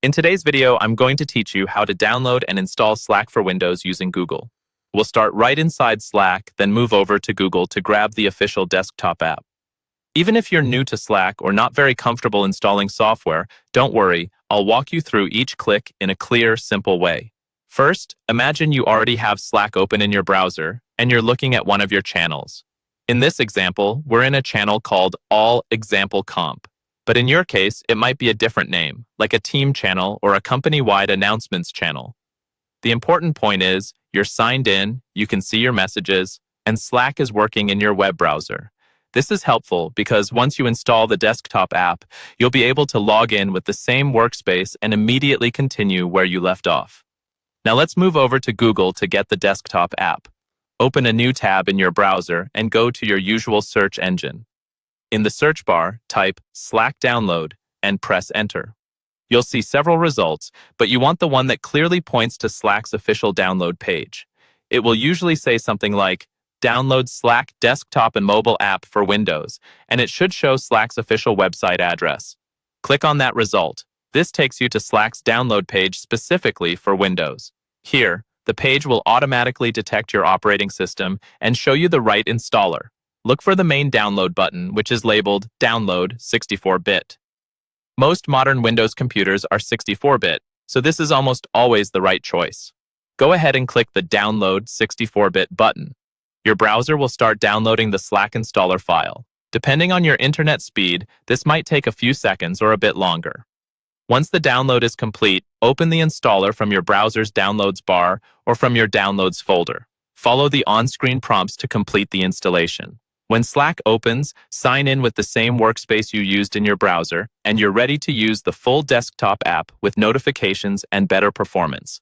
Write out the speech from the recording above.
In today's video, I'm going to teach you how to download and install Slack for Windows using Google. We'll start right inside Slack, then move over to Google to grab the official desktop app. Even if you're new to Slack or not very comfortable installing software, don't worry, I'll walk you through each click in a clear, simple way. First, imagine you already have Slack open in your browser, and you're looking at one of your channels. In this example, we're in a channel called All Example Comp. But in your case, it might be a different name, like a team channel or a company-wide announcements channel. The important point is, you're signed in, you can see your messages, and Slack is working in your web browser. This is helpful because once you install the desktop app, you'll be able to log in with the same workspace and immediately continue where you left off. Now let's move over to Google to get the desktop app. Open a new tab in your browser and go to your usual search engine. In the search bar, type Slack download and press enter. You'll see several results, but you want the one that clearly points to Slack's official download page. It will usually say something like, download Slack desktop and mobile app for Windows, and it should show Slack's official website address. Click on that result. This takes you to Slack's download page specifically for Windows. Here, the page will automatically detect your operating system and show you the right installer. Look for the main download button, which is labeled Download 64-bit. Most modern Windows computers are 64-bit, so this is almost always the right choice. Go ahead and click the Download 64-bit button. Your browser will start downloading the Slack installer file. Depending on your internet speed, this might take a few seconds or a bit longer. Once the download is complete, open the installer from your browser's Downloads bar or from your Downloads folder. Follow the on-screen prompts to complete the installation. When Slack opens, sign in with the same workspace you used in your browser, and you're ready to use the full desktop app with notifications and better performance.